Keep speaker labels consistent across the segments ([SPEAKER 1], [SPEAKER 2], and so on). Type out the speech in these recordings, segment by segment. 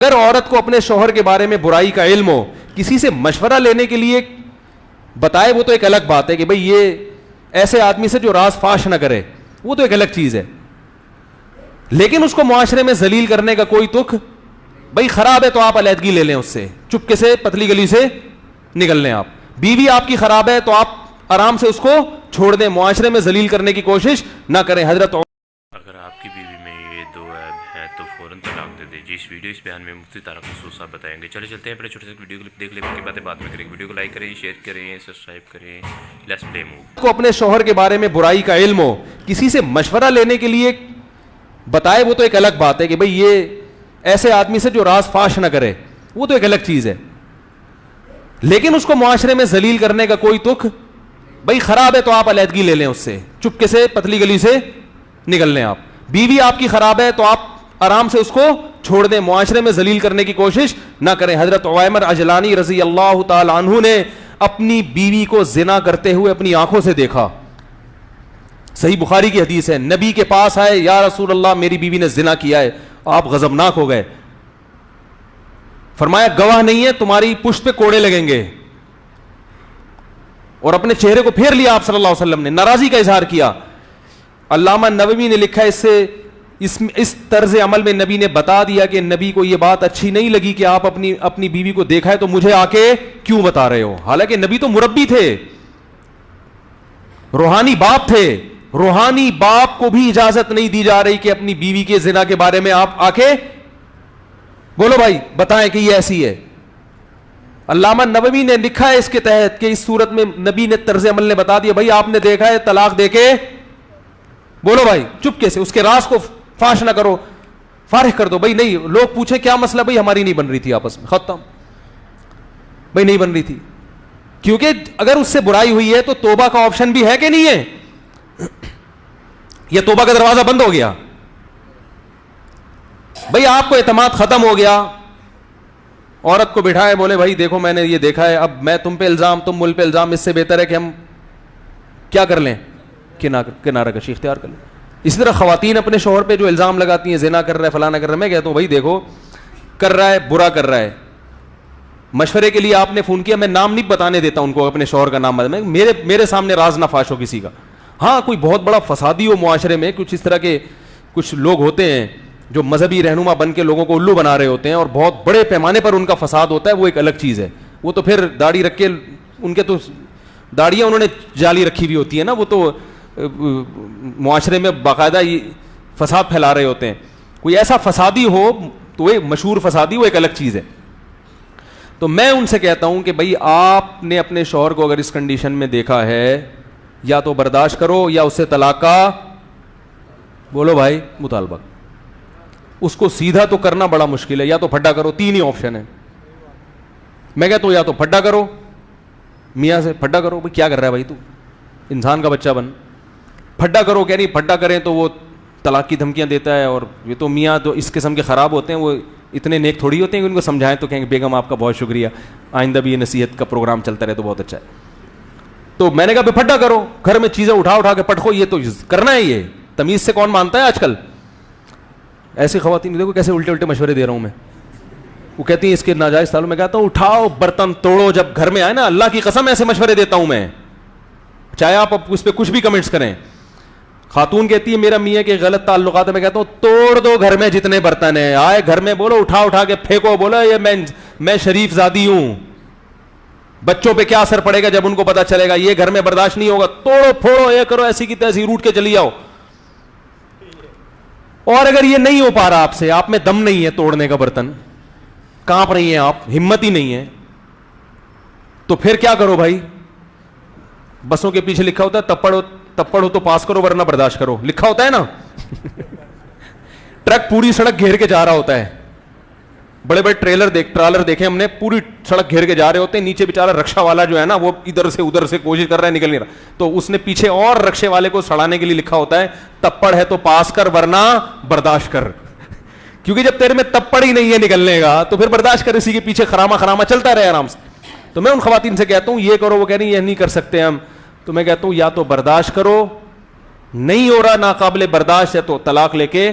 [SPEAKER 1] اگر عورت کو اپنے شوہر کے بارے میں برائی کا علم ہو, کسی سے مشورہ لینے کے لیے بتائے, وہ تو ایک الگ بات ہے کہ بھئی یہ ایسے آدمی سے جو راز فاش نہ کرے, وہ تو ایک الگ چیز ہے. لیکن اس کو معاشرے میں ذلیل کرنے کا کوئی تک, بھئی خراب ہے تو آپ علیحدگی لے لیں اس سے, چپکے سے پتلی گلی سے نکل لیں. آپ بیوی آپ کی خراب ہے تو آپ آرام سے اس کو چھوڑ دیں, معاشرے میں ذلیل کرنے کی کوشش نہ کریں. حضرت
[SPEAKER 2] اگر آپ کی بیوی میں یہ دو عیب ہیں تو فوراً طلاق دے دیجیے. اس ویڈیو اس بیان میں مختلف طرح خصوصات بتائیں گے. چلتے ہیں, پہلے چھوٹے سے ویڈیو کلپ دیکھ لیں, کی باتیں بعد میں کریں گے. ویڈیو کو لائک کریں, شیئر کریں, سبسکرائب کریں. Let's play move.
[SPEAKER 1] کو اپنے شوہر کے بارے میں برائی کا علم ہو, کسی سے مشورہ لینے کے لیے بتائے, وہ تو ایک الگ بات ہے کہ بھئی یہ ایسے آدمی سے جو راز فاش نہ کرے, وہ تو ایک الگ چیز ہے. لیکن اس کو معاشرے میں ذلیل کرنے کا کوئی تک, بھئی خراب ہے تو آپ علیحدگی لے لیں اس سے, چپکے سے پتلی گلی سے نکل لیں. آپ بیوی آپ کی خراب ہے تو آپ آرام سے اس کو چھوڑ دیں, معاشرے میں ذلیل کرنے کی کوشش نہ کریں. حضرت عویمر اجلانی رضی اللہ تعالی عنہ نے اپنی بیوی کو زنا کرتے ہوئے اپنی آنکھوں سے دیکھا. صحیح بخاری کی حدیث ہے. نبی کے پاس آئے, یا رسول اللہ میری بیوی نے زنا کیا ہے. آپ غضبناک ہو گئے. فرمایا گواہ نہیں ہے, تمہاری پشت پہ کوڑے لگیں گے. اور اپنے چہرے کو پھیر لیا آپ صلی اللہ علیہ وسلم نے, ناراضی کا اظہار کیا. علامہ نووی نے لکھا اس سے اس طرز عمل میں نبی نے بتا دیا کہ نبی کو یہ بات اچھی نہیں لگی کہ آپ اپنی بیوی کو دیکھا ہے تو مجھے آ کے کیوں بتا رہے ہو. حالانکہ نبی تو مربی تھے, روحانی باپ تھے. روحانی باپ کو بھی اجازت نہیں دی جا رہی کہ اپنی بیوی کے زنا کے بارے میں آپ آ کے بولو بھائی بتائیں کہ یہ ایسی ہے. علامہ نووی نے لکھا ہے اس کے تحت کہ اس صورت میں نبی نے طرز عمل نے بتا دیا, بھائی آپ نے دیکھا ہے, طلاق دے کے بولو بھائی چپکے سے, اس کے راز کو فاش نہ کرو, فارغ کر دو. بھائی نہیں, لوگ پوچھیں کیا مسئلہ, بھائی ہماری نہیں بن رہی تھی آپس میں, ختم. بھائی نہیں بن رہی تھی, کیونکہ اگر اس سے برائی ہوئی ہے تو توبہ کا آپشن بھی ہے کہ نہیں ہے, یہ توبہ کا دروازہ بند ہو گیا. بھائی آپ کو اعتماد ختم ہو گیا, عورت کو بٹھائے, بولے بھائی دیکھو میں نے یہ دیکھا ہے, اب میں تم پہ الزام, تم مل پہ الزام, اس سے بہتر ہے کہ ہم کیا کر لیں, کنارہ کشی اختیار کر لیں. اسی طرح خواتین اپنے شوہر پہ جو الزام لگاتی ہیں, زنا کر رہا ہے, فلانا کر رہا ہے, میں کہتا ہوں بھائی دیکھو کر رہا ہے, برا کر رہا ہے, مشورے کے لیے آپ نے فون کیا, میں نام نہیں بتانے دیتا ان کو, اپنے شوہر کا نام میرے سامنے راز نہ فاش ہو کسی کا. ہاں کوئی بہت بڑا فسادی ہو معاشرے میں, کچھ اس طرح کے کچھ لوگ ہوتے ہیں جو مذہبی رہنما بن کے لوگوں کو الو بنا رہے ہوتے ہیں اور بہت بڑے پیمانے پر ان کا فساد ہوتا ہے, وہ ایک الگ چیز ہے. وہ تو پھر داڑھی رکھ کے, ان کے تو داڑیاں انہوں نے جالی رکھی ہوئی ہوتی ہے نا, وہ تو معاشرے میں باقاعدہ فساد پھیلا رہے ہوتے ہیں. کوئی ایسا فسادی ہو تو وہ مشہور فسادی, وہ ایک الگ چیز ہے. تو میں ان سے کہتا ہوں کہ بھائی آپ نے اپنے شوہر کو اگر اس کنڈیشن میں دیکھا ہے, یا تو برداشت کرو یا اس سے طلاق کا بولو بھائی مطالبہ. اس کو سیدھا تو کرنا بڑا مشکل ہے, یا تو پھڈا کرو, 3 ہی آپشن ہے. میں کہتا ہوں یا تو پھڈا کرو, میاں سے پھڈا کرو, بھائی کیا کر رہا ہے بھائی تو, انسان کا بچہ بن, پھڈا کرو. کہہ نہیں پھڈا کریں تو وہ طلاق کی دھمکیاں دیتا ہے, اور یہ تو میاں تو اس قسم کے خراب ہوتے ہیں, وہ اتنے نیک تھوڑی ہوتے ہیں کہ ان کو سمجھائیں تو کہیں گے بیگم آپ کا بہت شکریہ, آئندہ بھی یہ نصیحت کا پروگرام چلتا رہے تو بہت اچھا ہے. تو میں نے کہا پھڈا کرو, گھر میں چیزیں اٹھا کے پٹکو, یہ تو کرنا ہے. یہ تمیز سے کون مانتا ہے آج کل. ایسی خواتین دیکھو کیسے الٹے مشورے دے رہا ہوں میں. وہ کہتی ہیں اس کے ناجائز تعلق, میں کہتا ہوں اٹھاؤ برتن توڑو, جب گھر میں آئے نا, اللہ کی قسم ایسے مشورے دیتا ہوں میں, چاہے آپ اس پہ کچھ بھی کمنٹس کریں. خاتون کہتی ہے میرا میاں کے غلط تعلقات ہے, میں کہتا ہوں توڑ دو گھر میں جتنے برتن ہیں, آئے گھر میں بولو اٹھا کے پھینکو, بولو یہ میں شریف زادی ہوں. بچوں پہ کیا اثر پڑے گا جب ان کو پتا چلے گا, یہ گھر میں برداشت نہیں ہوگا, توڑو پھوڑو, یہ کرو, ایسی کی تیسی روٹ کے چلی جاؤ. اور اگر یہ نہیں ہو پا رہا آپ سے, آپ میں دم نہیں ہے توڑنے کا برتن, کانپ رہی ہیں آپ, ہمت ہی نہیں ہے, تو پھر کیا کرو بھائی. بسوں کے پیچھے لکھا ہوتا ہے تپڑ ہو تو پاس کرو ورنہ برداشت کرو, لکھا ہوتا ہے نا. ٹرک پوری سڑک گھیر کے جا رہا ہوتا ہے, بڑے بڑے ٹرالر دیکھے ہم نے, پوری سڑک گھیر کے جا رہے ہوتے ہیں, نیچے بیچارہ رکشا والا جو ہے نا وہ ادھر سے کوشش کر رہا ہے, نکل نہیں رہا, تو اس نے پیچھے اور رکشے والے کو سڑانے کے لیے لکھا ہوتا ہے تپڑ ہے تو پاس کر ورنہ برداشت کر. کیونکہ جب تیرے میں تپڑ ہی نہیں ہے نکلنے کا تو پھر برداشت کر, اسی کے پیچھے خراما چلتا رہے آرام سے. تو میں ان خواتین سے کہتا ہوں یہ کرو, وہ کہہ رہی ہیں یہ نہیں کر سکتے ہم, تو میں کہتا ہوں یا تو برداشت کرو, نہیں ہو رہا ناقابل برداشت ہے تو طلاق لے کے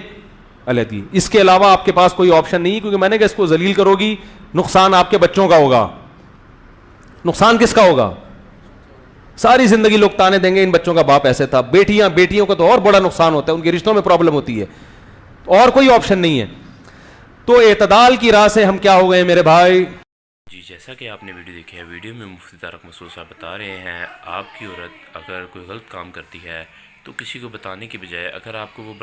[SPEAKER 1] علیحدگی. اس کے علاوہ آپ کے پاس کوئی آپشن نہیں, کیونکہ میں نے کہا اس کو ذلیل کرو گی, نقصان آپ کے بچوں کا ہوگا. نقصان کس کا ہوگا؟ ساری زندگی لوگ تانے دیں گے ان بچوں کا باپ ایسے تھا. بیٹیوں کا تو اور بڑا نقصان ہوتا ہے, ان کے رشتوں میں پرابلم ہوتی ہے, اور کوئی آپشن نہیں ہے. تو اعتدال کی راہ سے ہم کیا ہو گئے میرے بھائی؟
[SPEAKER 2] جی جیسا کہ آپ نے ویڈیو دیکھی ہے, ویڈیو میں مفتی طارق مسعود صاحب بتا رہے ہیں آپ کی عورت اگر کوئی غلط کام کرتی ہے تو کسی کو بتانے کے بجائے اگر آپ کو وہ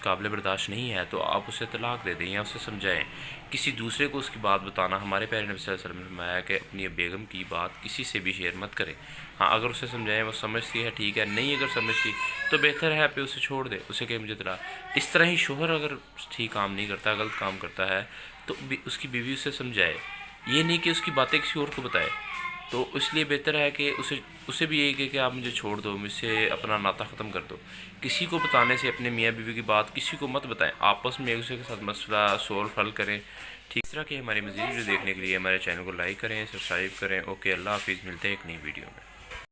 [SPEAKER 2] قابل برداشت نہیں ہے تو آپ اسے طلاق دے دیں یا اسے سمجھائیں. کسی دوسرے کو اس کی بات بتانا, ہمارے پیارے نبی صلی اللہ علیہ وسلم نے فرمایا کہ اپنی بیگم کی بات کسی سے بھی شیئر مت کریں. ہاں اگر اسے سمجھائیں, وہ سمجھتی ہے ٹھیک ہے, نہیں اگر سمجھتی تو بہتر ہے پہ اسے چھوڑ دے, اسے کہ مجھے طلاق. اس طرح ہی شوہر اگر ٹھیک کام نہیں کرتا, غلط کام کرتا ہے تو اس کی بیوی اسے سمجھائے, یہ نہیں کہ اس کی باتیں کسی اور کو بتائے. تو اس لیے بہتر ہے کہ اسے بھی یہی کہ آپ مجھے چھوڑ دو, مجھ سے اپنا ناطہ ختم کر دو. کسی کو بتانے سے اپنے میاں بیوی کی بات کسی کو مت بتائیں, آپس میں ایک دوسرے کے ساتھ مسئلہ سولو حل کریں. ٹھیک اس طرح کہ ہماری مزید ویڈیو دیکھنے کے لیے ہمارے چینل کو لائک کریں, سبسکرائب کریں. اوکے, اللہ حافظ, ملتے ہیں ایک نئی ویڈیو میں.